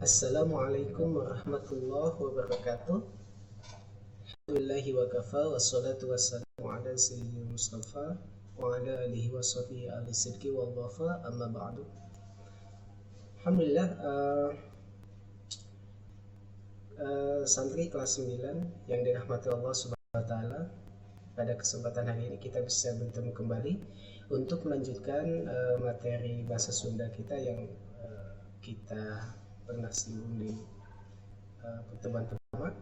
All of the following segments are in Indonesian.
Assalamualaikum warahmatullahi wabarakatuh. Alhamdulillahi wa kafa wassalatu wassalamu ala sayyidil Mustafa wa ala alihi wa sahbihi ahli sidqi wal wafa amma ba'du. Alhamdulillah, santri kelas 9 yang dirahmati Allah Subhanahu wa taala, pada kesempatan hari ini kita bisa bertemu kembali untuk melanjutkan materi bahasa Sunda kita yang kita pernah singgung di pertemuan pertama.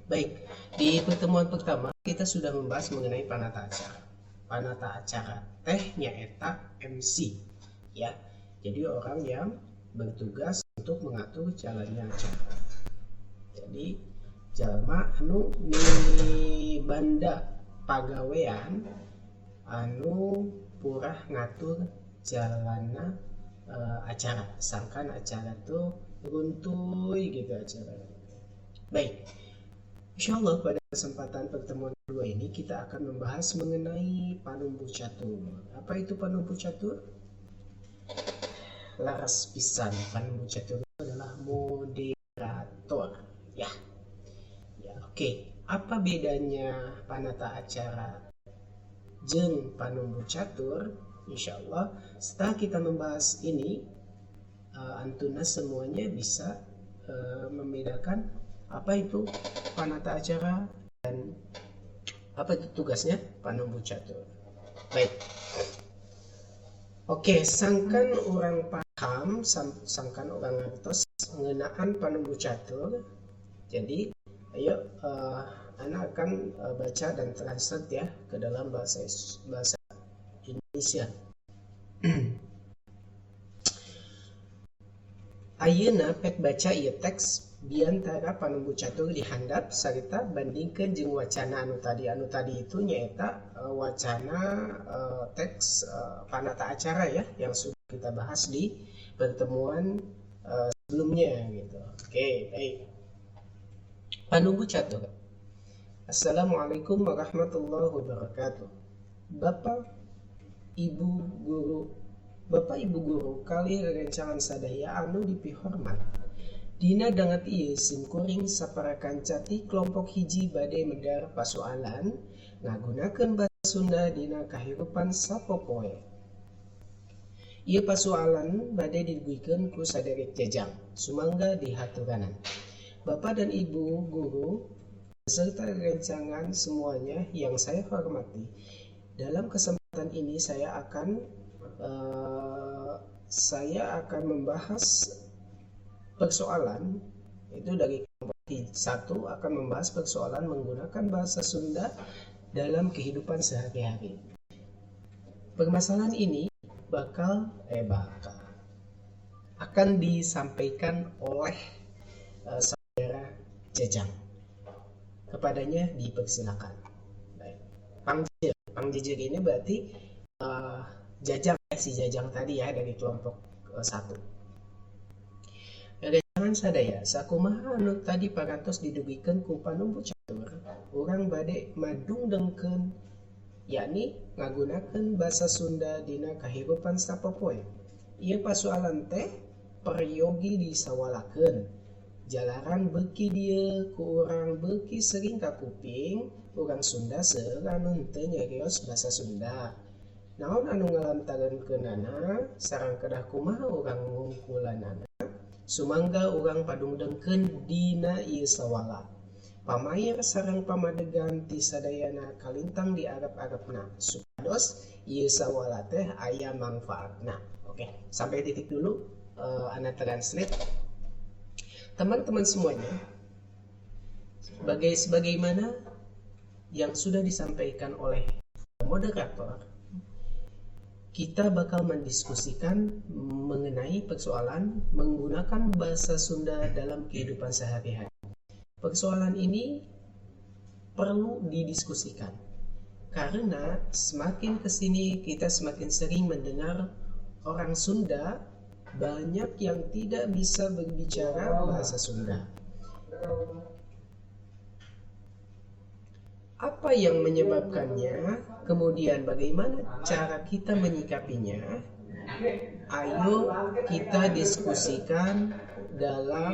Baik, di pertemuan pertama kita sudah membahas mengenai panata acara. Panata acara tehnya eta MC, ya. Jadi orang yang bertugas untuk mengatur jalannya acara. Jadi jalma anu banda pagawean anu purah ngatur jalanna acara, sangkan acara tuh runtuy gitu acara. Baik, insyaallah pada kesempatan pertemuan kedua ini kita akan membahas mengenai panumbu catur. Apa itu panumbu catur? Laras pisan, panumbu catur itu adalah moderator, ya. Oke. Apa bedanya panata acara jeung panumbu catur? Insyaallah setelah kita membahas ini, antuna semuanya bisa membedakan apa itu panata acara dan apa itu tugasnya panumbu catur. Baik. Oke, sangkan orang paham, sangkan orang ngertos ngeunaan panumbu catur. Jadi ayo Ana akan baca dan translate ya ke dalam bahasa Indonesia. Ayeuna pek baca ieu teks biantara panumbu catur dihandap sarita bandingkeun jeung wacana anu tadi itu nyaeta wacana teks panata acara ya yang sudah kita bahas di pertemuan sebelumnya gitu. Oke, baik. Panumbu catur. Assalamualaikum warahmatullahi wabarakatuh. Bapak Ibu guru kali rencangan sadaya anu dipihormat. Dina dangat ieu simkuring saparakan cati kelompok hiji bade medar pasoalan ngagunakeun basa Sunda dina kahirupan sapopoe. Ieu pasoalan bade diguikeun ku saderek jajang sumangga dihaturanan. Bapak dan Ibu guru beserta rencangan semuanya yang saya hormati, dalam kesempatan ini saya akan membahas persoalan itu dari kelompok 1 akan membahas persoalan menggunakan bahasa Sunda dalam kehidupan sehari-hari. Permasalahan ini akan disampaikan oleh saudara Jajang. Kepadanya dipersilakan. Baik. Pangjejeg ini berarti Jajang, si Jajang tadi ya dari kelompok 1. Jangan sadaya sakumaha anu tadi parantos didugikeun ku panumbu catur, urang bade madungdengkeun yakni ngagunakeun basa Sunda dina kahirupan sapopoe. Ieu pasoalan teh peryogi disawalakeun. Jalaran beuki dieu ku urang beuki sering kakuping urang Sunda seueur anu henteu nyarios basa Sunda. Naon anu ngalantareunkeunana sareng kedah kumaha urang ngungkulanana sumangga urang padungdengkeun dina ieu sawala. Pamayar sareng pamadegan ti sadayana kalintang di arep-arepna supados ieu sawala teh aya mangfaatna. Oke, sampai titik dulu Ana translate. Teman-teman semuanya, sebagaimana yang sudah disampaikan oleh moderator, kita bakal mendiskusikan mengenai persoalan menggunakan bahasa Sunda dalam kehidupan sehari-hari. Persoalan ini perlu didiskusikan karena semakin kesini kita semakin sering mendengar orang Sunda banyak yang tidak bisa berbicara bahasa Sunda. Apa yang menyebabkannya? Kemudian bagaimana cara kita menyikapinya? Ayo kita diskusikan dalam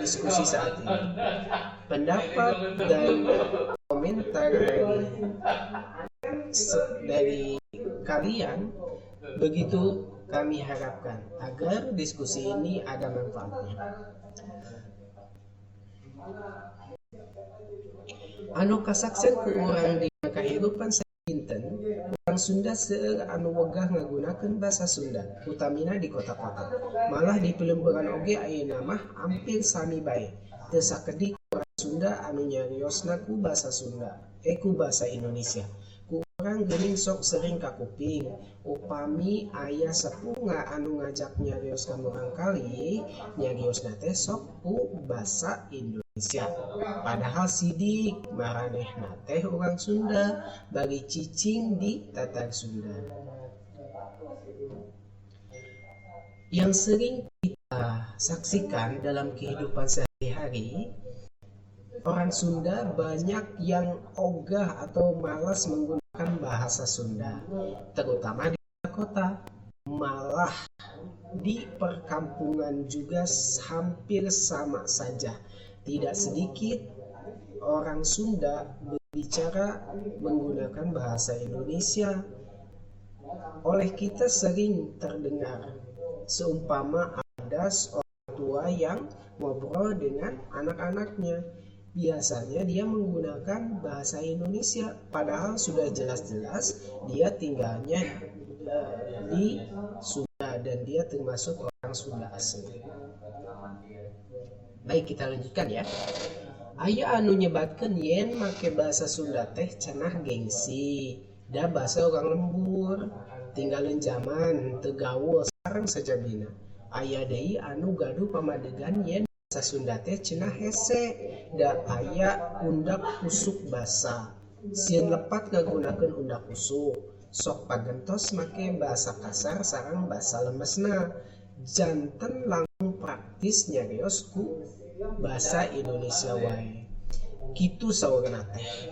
diskusi saat ini. Pendapat dan komentar dari kalian begitu kami harapkan agar diskusi ini ada manfaatnya. Anu kasaksen ku orang di kehidupan sakinten, orang Sunda seueur anu wegah ngagunakeun basa Sunda, utamina di kota-kota. Malah di pelemburan oge ayeuna mah hampir sami bae. Teu sakedik orang Sunda anu nyariosna ku basa Sunda, ku basa Indonesia. Ku orang geuning sok sering kakuping, upami aya sepunga anu ngajak nyarios ka urang kali, nyariosna teh sok ku basa Indonesia. Padahal sidik maranehna teh urang Sunda bagi cicing di Tatar Sunda. Yang sering kita saksikan dalam kehidupan sehari-hari, orang Sunda banyak yang ogah atau malas menggunakan bahasa Sunda, terutama di kota. Malah di perkampungan juga hampir sama saja. Tidak sedikit orang Sunda berbicara menggunakan bahasa Indonesia. Oleh kita sering terdengar seumpama ada orang tua yang ngobrol dengan anak-anaknya. Biasanya dia menggunakan bahasa Indonesia, padahal sudah jelas-jelas dia tinggalnya di Sunda dan dia termasuk orang Sunda asli. Baik, kita lanjutkan ya. Aya anu nyebatkeun yen make bahasa Sunda teh cenah gengsi, da bahasa orang lembur, tinggalin zaman teu gaul sareng sajabina. Aya deui anu gaduh pamadegan yen bahasa Sunda teh cenah hese, da aya undak usuk basa. Sieun lepat ngagunakeun undak usuk, sok pagentos make bahasa kasar sareng bahasa lemesna. Janten langkung praktis nyarios ku bahasa Indonesia wae. Kitu saurna teh.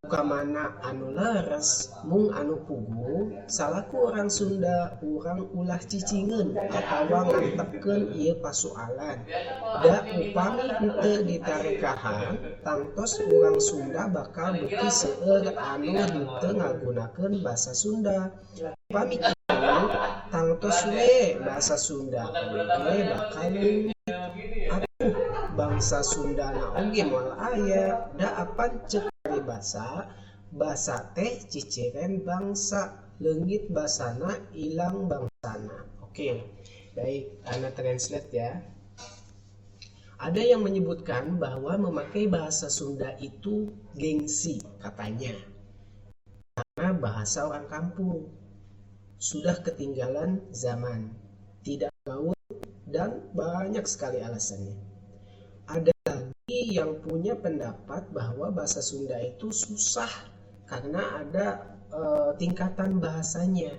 Buka mana anu leres mung anu pugu salaku orang Sunda urang ulah cicingeun atawa ngantepkeun ieu pasoalan. Da upami henteu ditarekahan tangtos urang Sunda bakal beuki seueur anu henteu ngagunakeun bahasa Sunda. Upami kitu tangtos we bahasa Sunda oge bakal atuh bangsa Sunda na oge moal aya da apan ceuk ari bahasa teh ciciren bangsa leungit basana ilang bangsana. Oke, baik, Ana translate ya. Ada yang menyebutkan bahwa memakai bahasa Sunda itu gengsi katanya, karena bahasa orang kampung sudah ketinggalan zaman, tidak gaul, dan banyak sekali alasannya. Ada lagi yang punya pendapat bahwa bahasa Sunda itu susah karena ada tingkatan bahasanya.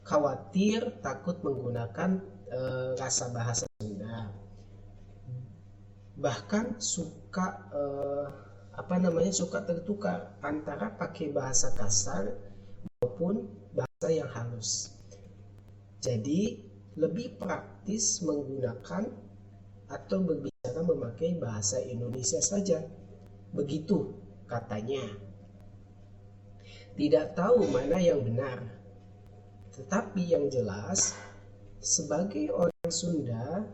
Khawatir takut menggunakan rasa bahasa Sunda. Bahkan suka suka tertukar antara pakai bahasa kasar maupun bahasa yang halus. Jadi lebih praktis menggunakan atau berbicara memakai bahasa Indonesia saja. Begitu katanya. Tidak tahu mana yang benar. Tetapi yang jelas, sebagai orang Sunda,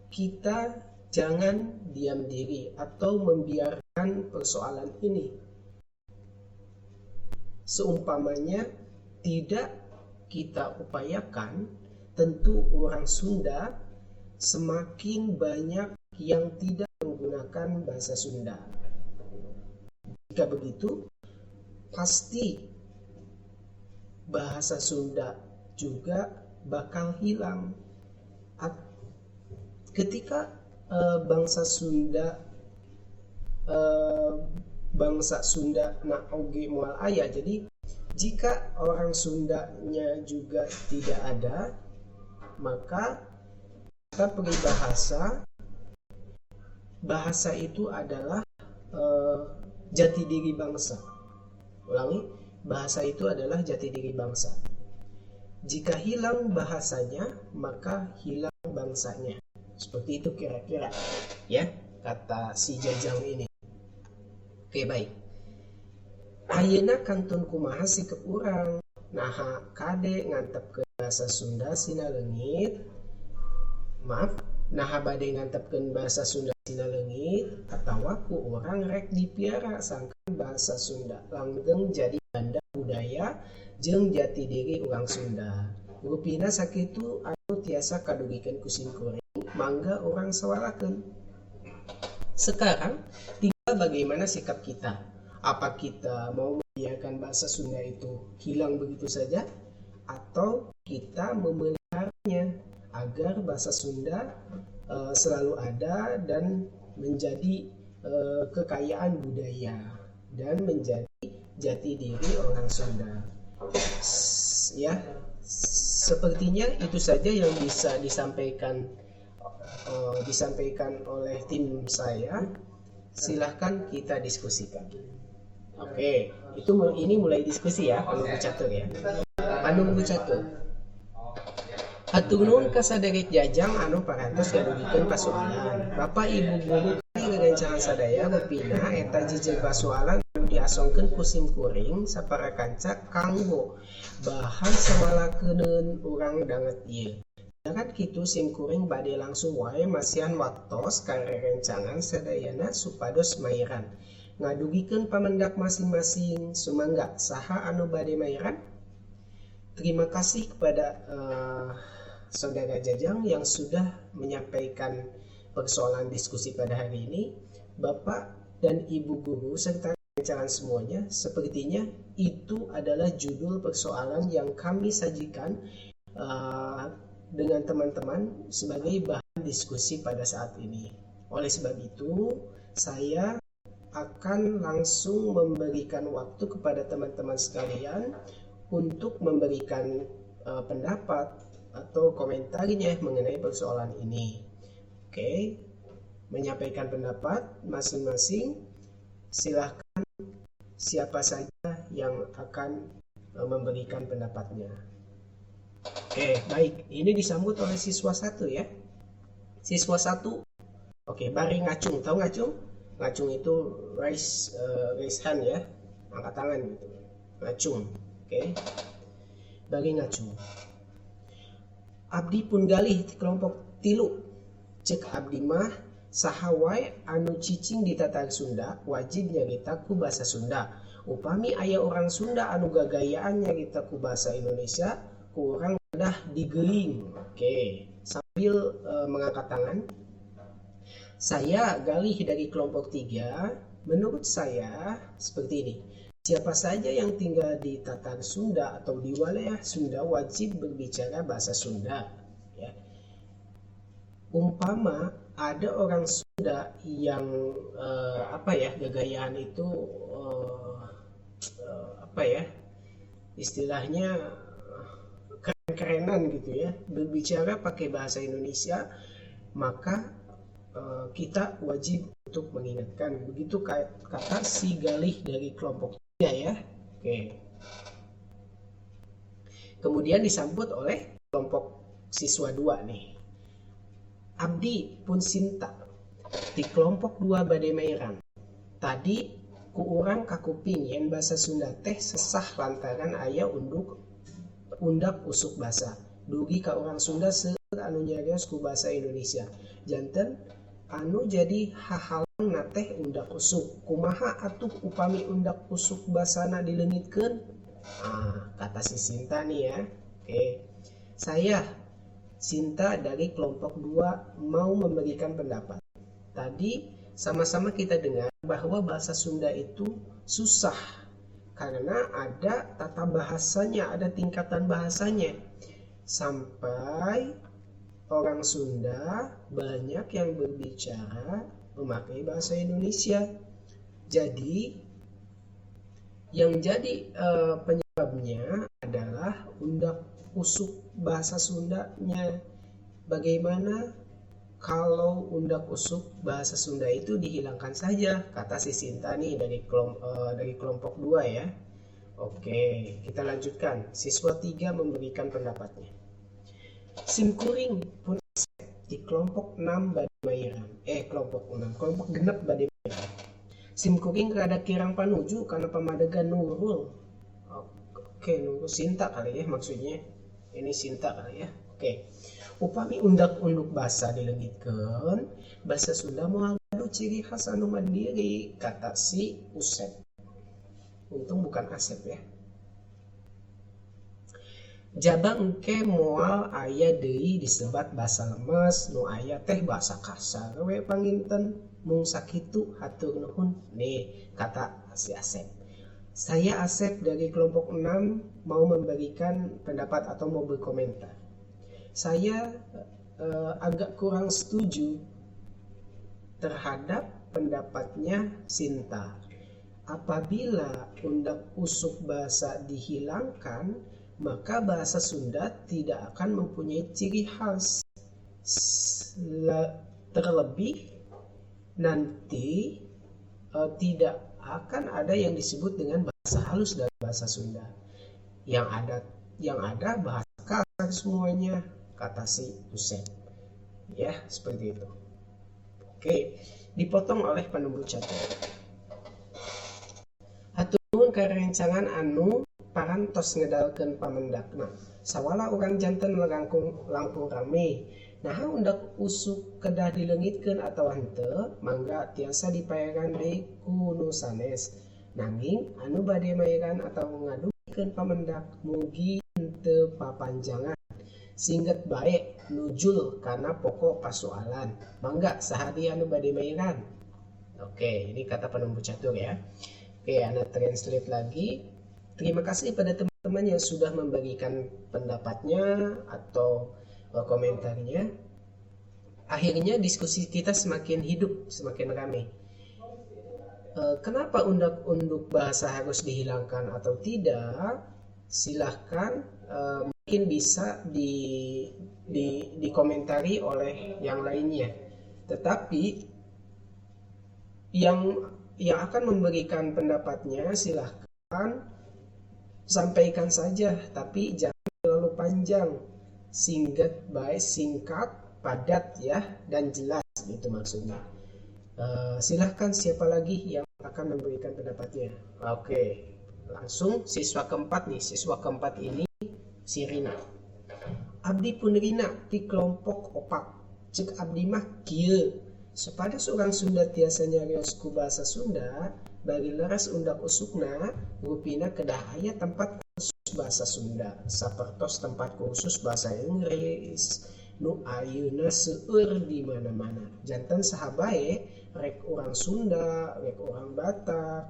kita jangan diam diri atau membiarkan persoalan ini. Seumpamanya tidak kita upayakan, tentu orang Sunda semakin banyak yang tidak menggunakan bahasa Sunda. Jika begitu, pasti bahasa Sunda juga bakal hilang. Ketika bangsa Sunda na oge moal aya, jadi jika orang Sundanya juga tidak ada, maka kita pergi bahasa itu adalah jati diri bangsa. Ulangi, bahasa itu adalah jati diri bangsa. Jika hilang bahasanya, maka hilang bangsanya. Seperti itu kira-kira ya kata si Jajang ini. Oke, baik. Ayeuna kantun kumaha sikep urang naha kade ngantep ke bahasa Sunda sina leungit. Maaf, naha bade ngantepkeun bahasa Sunda sina leungit atawa ku urang rek dipiara sangkan bahasa Sunda langgeng jadi banda budaya jeung jati diri urang Sunda. Rupina sakitu anu tiasa kadugikeun ku simkuring, mangga urang sawalakeun. Sekarang tinggal bagaimana sikap kita. Apa kita mau membiarkan bahasa Sunda itu hilang begitu saja, atau kita memeliharanya agar bahasa Sunda selalu ada dan menjadi kekayaan budaya dan menjadi jati diri orang Sunda. Ya, sepertinya itu saja yang bisa disampaikan oleh tim saya. Silahkan kita diskusikan. Oke, ini mulai diskusi ya, Panunggu Catur ya. Panunggu Catur. Hatur nuhun ka saderek Jajang anu parantos ngadugikeun pasoalan. Bapak Ibu guru kami ngagancangan sadaya rupina eta jijeng pasoalan anu diasongkeun ku simkuring saparakanca kanggo bahan sawalakeun urang danget ieu. Jangan kitu simkuring bade langsung wae masihan waktos karerencangan sadayana supados mairan. Ngadugikeun pamendak masing-masing. Sumangga saha anu bade mairan? Terima kasih kepada Saudara Jajang yang sudah menyampaikan persoalan diskusi pada hari ini. Bapak dan Ibu guru serta rekan semuanya, sepertinya itu adalah judul persoalan yang kami sajikan dengan teman-teman sebagai bahan diskusi pada saat ini. Oleh sebab itu, saya akan langsung memberikan waktu kepada teman-teman sekalian untuk memberikan pendapat atau komentarnya mengenai persoalan ini. Oke, menyampaikan pendapat masing-masing. Silahkan siapa saja yang akan memberikan pendapatnya. Oke, baik. Ini disambut oleh siswa 1 ya. Siswa 1. Oke, Bari Ngacung. Tahu Ngacung? Ngacung itu raise hand ya. Angkat tangan gitu. Ngacung. Oke. Bari Ngacung. Abdi pun galih di kelompok 3. Cek abdi mah saha wae anu cicing di tata Sunda wajib nyarita ku basa Sunda. Upami aya orang Sunda anu gagayaan nyarita ku basa Indonesia, ku urang dah digeuing. Oke, sambil mengangkat tangan. Saya galih dari kelompok 3. Menurut saya seperti ini. Siapa saja yang tinggal di tatan Sunda atau di wilayah Sunda wajib berbicara bahasa Sunda. Ya. Umpama ada orang Sunda yang gagayaan itu istilahnya keren-kerenan gitu ya, berbicara pakai bahasa Indonesia, maka kita wajib untuk mengingatkan. Begitu kata si galih dari kelompok 3 ya. Oke. Kemudian disambut oleh kelompok siswa 2 nih. Abdi pun Sinta di kelompok 2 bade mairan. Tadi ku urang kakuping yen basa Sunda teh sesah lantaran aya undak usuk basa. Dugi ka urang Sunda seueur anu nyarios ku basa Indonesia. Janten anu jadi hahalang na teh undak usuk. Kumaha atuh upami undak usuk basana dileungitkeun? Kata si Sinta nih ya. Oke. Saya Sinta dari kelompok 2 mau memberikan pendapat. Tadi sama-sama kita dengar bahwa bahasa Sunda itu susah karena ada tata bahasanya, ada tingkatan bahasanya. Sampai orang Sunda banyak yang berbicara memakai bahasa Indonesia. Jadi yang jadi penyebabnya adalah undak usuk bahasa Sundanya. Bagaimana kalau undak usuk bahasa Sunda itu dihilangkan saja? Kata si Sinta nih dari kelompok 2 ya. Oke, kita lanjutkan. Siswa 3 memberikan pendapatnya. Simkuring pun di kelompok 6 bade mairan. Kelompok genep bade mairan. Simkuring rada kirang panuju karena pamadegan Nurul. Oke, Nurul Sinta kali ya maksudnya. Ini Sinta kali ya. Oke. Upami undak-unduk basa dilengitkeun, basa Sunda moal ngadu ciri khas anu mandiri, kata si Usep. Untung bukan Asep ya. Jaba engke moal aya deui disebat basa lemes, nu aya teh basa kasar we panginten, mung sakitu hatur nuhun. Nih kata si Asep. Saya Asep dari kelompok 6 mau memberikan pendapat atau mau berkomentar. Saya agak kurang setuju terhadap pendapatnya Sinta. Apabila undak usuk bahasa dihilangkan, maka bahasa Sunda tidak akan mempunyai ciri khas. Terlebih nanti tidak akan ada yang disebut dengan bahasa halus dalam bahasa Sunda. Yang ada bahasa kasar semuanya, kata si Usep. Ya, seperti itu. Oke, dipotong oleh penumbuk catur. Hatur nuhun karencangan anu parantos ngedalkeun pamendakna. Sawala urang janten langkung rame. Nah, undak usuk kedah dileungitkeun atawa henteu, mangga tiasa dipaeran deui ku nu sanes. Nanging anu bade maeran atawa ngadugikeun pamendak mugi henteu papanjangan. Singget baik nujul karena pokok pasoalan. Mangga sahari anu bade maeran. Oke, ini kata penumbuk catur ya. Oke, Anda translate lagi. Terima kasih pada teman-teman yang sudah memberikan pendapatnya atau komentarnya. Akhirnya diskusi kita semakin hidup, semakin ramai. Kenapa undak-unduk bahasa harus dihilangkan atau tidak? Silahkan mungkin bisa dikomentari oleh yang lainnya. Tetapi yang akan memberikan pendapatnya silahkan sampaikan saja, tapi jangan terlalu panjang. Singkat, padat ya, dan jelas gitu maksudnya. Silahkan siapa lagi yang akan memberikan pendapatnya. Oke, langsung siswa keempat nih. Siswa keempat ini si Rina. Abdi pun Rina di kelompok opak. Cek abdi mah kieu. Sepadas orang Sunda tiasa nyarios ku bahasa Sunda, bagi leres undak usukna, rupina kedah aya tempat kursus bahasa Sunda, sapertos tempat kursus bahasa Inggris, nu ayeuna seueur di mana-mana. Janten saha bae rek urang Sunda, rek urang Batak,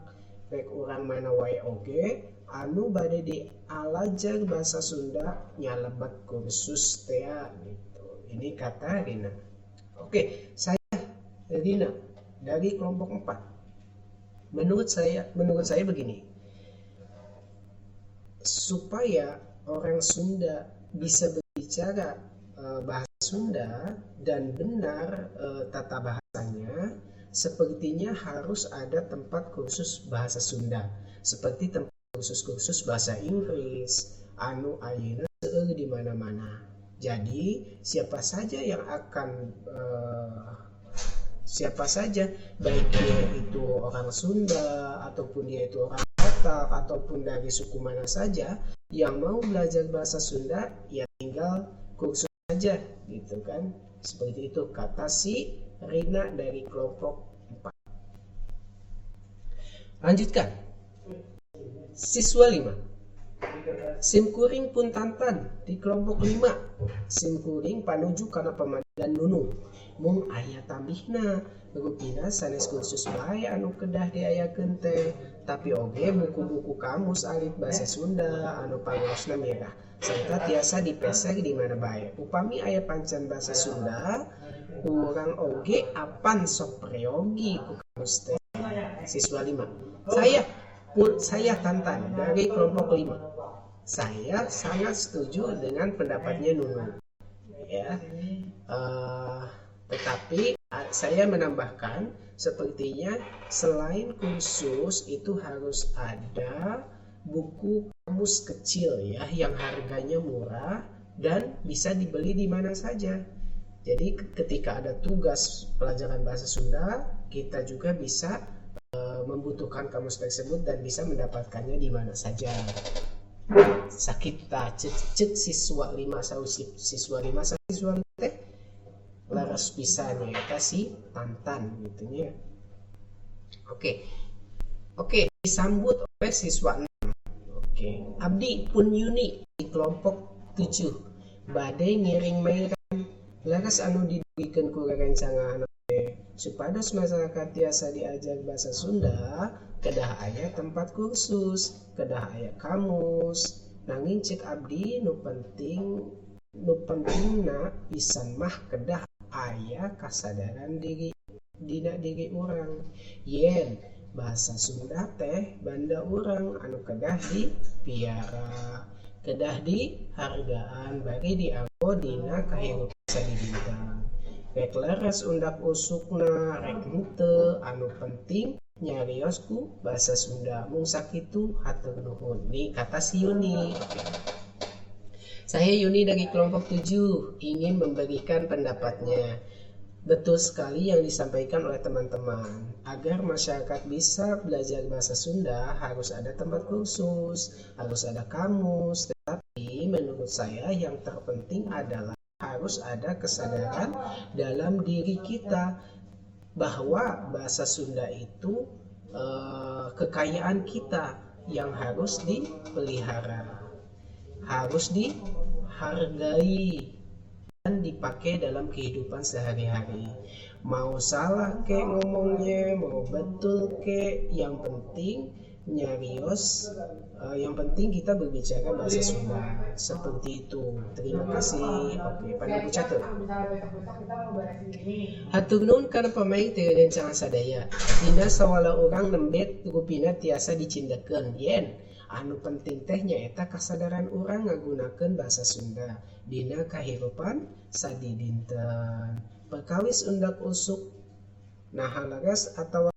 rek urang mana wae oge anu bade dialajar bahasa Sunda nyalebat kursus teh gitu. Ini kata Rina. Oke, saya Rina dari kelompok 4. Menurut saya begini. Supaya orang Sunda bisa berbicara bahasa Sunda dan benar tata bahasanya, sepertinya harus ada tempat kursus bahasa Sunda, seperti tempat kursus bahasa Inggris anu ayeuna seueur di mana-mana. Jadi siapa saja baik dia itu orang Sunda ataupun dia itu orang Batak ataupun dari suku mana saja yang mau belajar bahasa Sunda, ya tinggal kursus saja gitu kan. Seperti itu kata si Rina dari kelompok 4. Lanjutkan. Siswa 5. Simkuring pun tantan di kelompok 5. Simkuring panuju karena pemadagan nunu. Mung aya tambihna, rupina sanes kursus bae anu kedah diayakeun teh, tapi oge buku-buku kamus alit basa Sunda anu pangosna mirah, serta tiasa dipesek di mana bae. Upami aya pancan basa Sunda, urang oge apan sok preogi ku kamus teh. Siswa 5. Saya Tantan dari kelompok 5. Saya sangat setuju dengan pendapatnya Nunu. Ya. Tetapi saya menambahkan sepertinya selain kursus itu harus ada buku kamus kecil ya yang harganya murah dan bisa dibeli di mana saja. Jadi ketika ada tugas pelajaran bahasa Sunda, kita juga bisa membutuhkan kamus tersebut dan bisa mendapatkannya di mana saja. Sakita cek siswa 5 siswa 5 siswa teh laras pisahnya kita si Tantan gitu ya. Oke, disambut oleh siswa 6. Abdi pun Yuni di kelompok 7 badai ngiring mainan laras anu diberikan ku rerencangan supados masyarakat tiasa diajar bahasa Sunda kedah aya tempat kursus, kedah aya kamus, nanging cek abdi nu pentingna pisan mah kedah aya kasadaran diri dina diri orang. Yen bahasa Sunda teh banda orang anu kedah dipiara, kedah dihargaan bari dianggo dina kahirupan sadibintang. Rek laras undak usukna rek henteu anu penting nyariosku bahasa Sunda mung sakitu hatur nuhun. Ini kata si Yuni. Saya Yuni dari kelompok 7 ingin memberikan pendapatnya. Betul sekali yang disampaikan oleh teman-teman. Agar masyarakat bisa belajar bahasa Sunda harus ada tempat kursus, harus ada kamus. Tetapi menurut saya yang terpenting adalah harus ada kesadaran dalam diri kita bahwa bahasa Sunda itu kekayaan kita yang harus dipelihara, harus dihargai dan dipakai dalam kehidupan sehari-hari. Mau salah ke ngomongnya, mau betul ke, yang penting nyarios, yang penting kita berbicara bahasa Sunda seperti itu. Terima kasih. Oke, pada catur. Hatur nuhun kana pamain teu rencana sadaya. Dina sawala urang lembet rupina tiasa dicindekeun. Yen anu penting teh nyaeta kasadaran urang ngagunakeun bahasa Sunda dina kahirupan sadidinten. Perkawis undak usuk naha laras atawa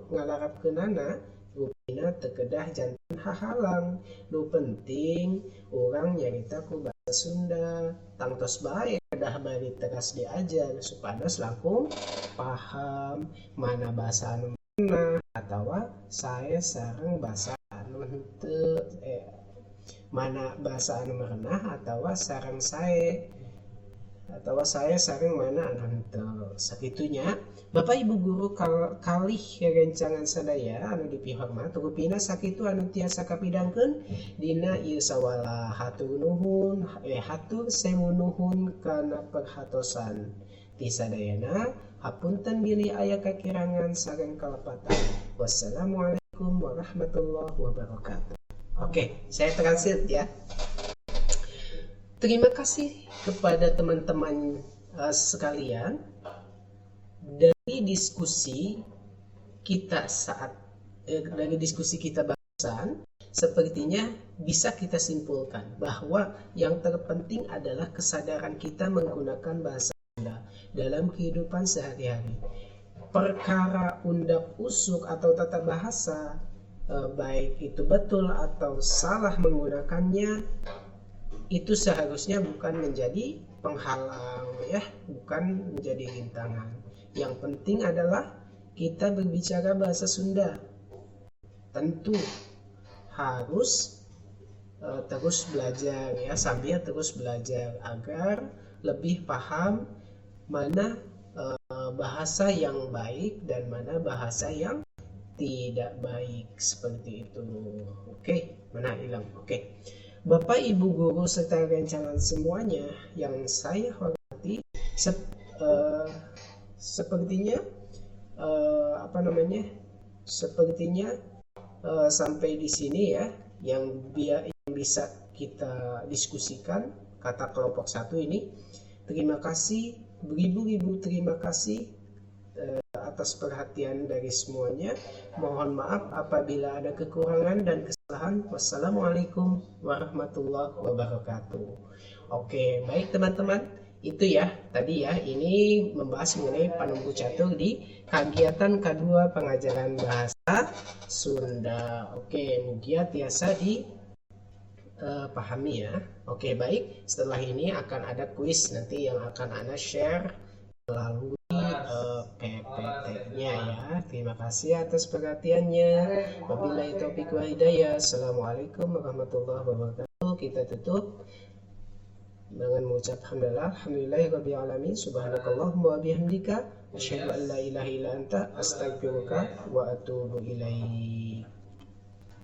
ngalarapkeunana rupina teu kedah janten hahalang. Nu penting urang nyarita ku bahasa Sunda tangtos bae kedah bari teras diajar supados langkung paham mana bahasa anu mana atawa saya sareng bahasa anu henteu mana bahasa anu merenah atawa sareng saya sareng mana anu henteu sakitunya. Bapak Ibu guru kalih rencangan sadaya anu dipihormat rupina sakitu anu tiasa kapidangkeun dina ieu sawala. Hatur nuhun hatur sewu nuhun kana perhatosan ti sadayana. Hapunten bilih aya kakirangan sareng kalepatan. Wassalamualaikum warahmatullahi wabarakatuh. Oke, saya translate ya. Terima kasih kepada teman-teman sekalian. Dari diskusi kita barusan, sepertinya bisa kita simpulkan bahwa yang terpenting adalah kesadaran kita menggunakan bahasa Sunda dalam kehidupan sehari-hari. Perkara undak usuk atau tata bahasa, baik itu betul atau salah menggunakannya, itu seharusnya bukan menjadi penghalang ya, bukan menjadi rintangan. Yang penting adalah kita berbicara bahasa Sunda. Tentu harus terus belajar ya, sambil terus belajar agar lebih paham mana bahasa yang baik dan mana bahasa yang tidak baik seperti itu. Oke, mana hilang. Oke. Bapak Ibu guru serta rencangan semuanya yang saya hormati, sepertinya sampai di sini ya yang bisa kita diskusikan kata kelompok 1 ini. Terima kasih, beribu-ribu terima kasih atas perhatian dari semuanya. Mohon maaf apabila ada kekurangan dan kesalahan. Wassalamualaikum warahmatullahi wabarakatuh. Oke, baik teman-teman Itu ya, tadi ya, ini membahas mengenai Panumbu Catur di kegiatan kedua pengajaran bahasa Sunda. Oke, Mugia tiasa dipahami ya. Oke, baik. Setelah ini akan ada kuis nanti yang akan Ana share melalui PPT-nya ya. Terima kasih atas perhatiannya. Wabillahi taufiq wa hidayah. Assalamualaikum warahmatullahi wabarakatuh. Kita tutup dengan mengucap alhamdulillahi alamin, subhanakallahumma wa bihamdika asyhadu an la ilaha illa anta astaghfiruka wa atubu ilaik.